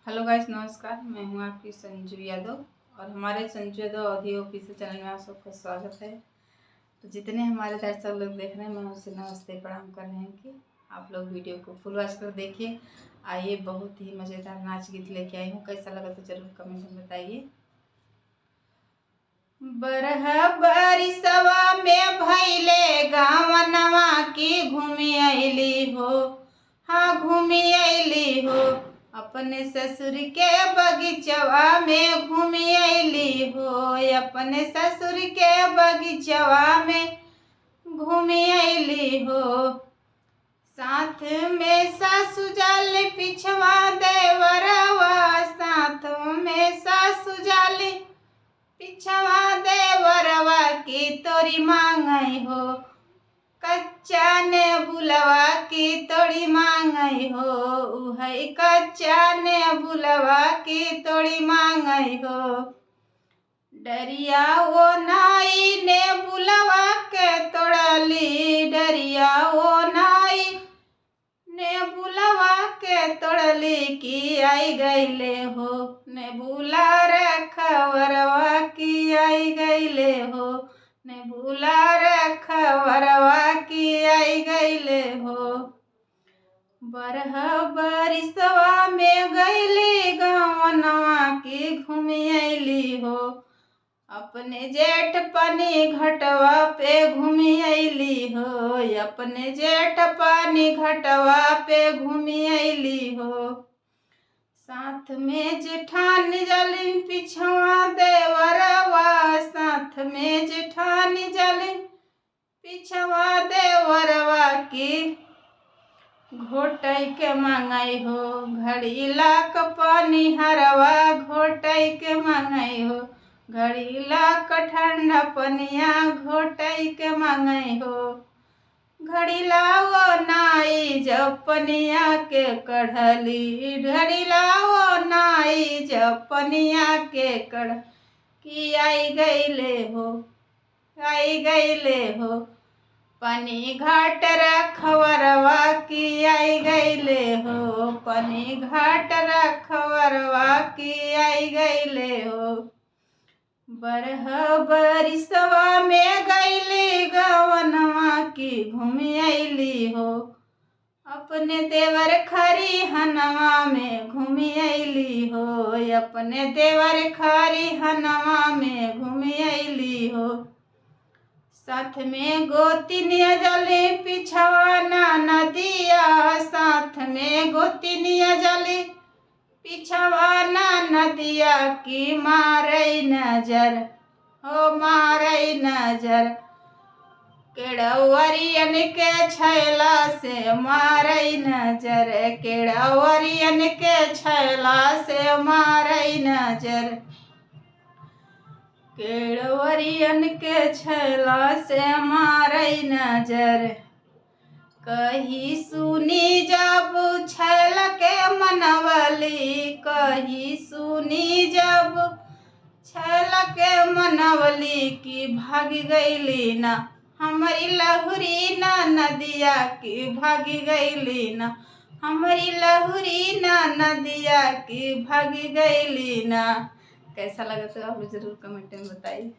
Hello guys, नमस्कार। मैं हूं आपकी संजू यादव और हमारे Sanju Yadav audio official channel में आप सबका स्वागत है। तो जितने हमारे दर्शक लोग देख रहे हैं, मैं उनसे नमस्ते प्रणाम कर रहे हैं कि आप लोग वीडियो को फुल वॉच कर देखिए। आइए, बहुत ही मज़ेदार नाच गीत लेके आई हूँ। कैसा लगा तो जरूर कमेंट में बताइए। बरह बरिसवा में भैले गावनवा की घूमी अली हो, हाँ घूमी अली हो। अपने ससुर के बगीचवा में घूमी अली हो, अपने ससुर के बगीचवा में घूमी अली हो। साथ में सासु जाली पिछवा देवरवा, साथ में सासु जाली पिछवा देवरवा की तोरी मांगई हो। कच्चा ने बुलवा की तोड़ी मांगई हो, है कच्चा ने बुलवा की तोड़ी मांगई हो। डरिया वो नाई ने बुलवा के तोड़ली, डरिया वो नाई ने बुलवा के तोड़ली की आई गईले हो। ने बुला रखवरवा की आई गईले हो, ने बुला रखवरवा की आई गईले हो। बरह बरिसवा में गईली गावनवा की घूमी अली हो। अपने जेठ पानी घटवा पे घूमी अली हो, अपने जेठ पानी घटवा पे घूमी अली हो। साथ में जेठान जली पिछवा देवरवा, साथ में जेठान जली पिछवा देवरवा की घोटई के मांगई हो। घड़ी लाक पानी हरवा घोटई के मांगई हो, घड़ी लाक ठंडा पनिया घोटई के मांगई हो। घड़ी लाओ नाई जब पनिया के कढ़ली, घड़ी लाओ नाई जब पनिया के कढ़ की आई गईले हो, आई गईले हो। पानी घाट रखवरवा की आई गईले हो, पानी घाट रखवरवा की आई गईले हो। बरह बरिसवा में गईली गवनवा की घूमी अली हो। अपने देवर खरी हनवा में घूमी अली हो, अपने देवर खरी हनवा में घूमी अली हो। साथ में गोतिनिया जली पिछवा ना नदिया, साथ में गोतिनिया जली पिछवा ना नदिया की मारई नजर हो, मारई नजर। केड़वरियन के छैला से मारई नजर, केड़वरियन के छैला से मारई नजर। केड़वरियन के छैला से मारई नजर। कही सुनी जब छैल के मनवली, कही सुनी जब छैल के मनवली की भागी गईली ना हमारी लहुरी ना नदिया की भागी गईली ना हमारी लहुरी ना नदिया की भागी गईली ना। कैसा लगा तो आप जरूर कमेंट में बताइए।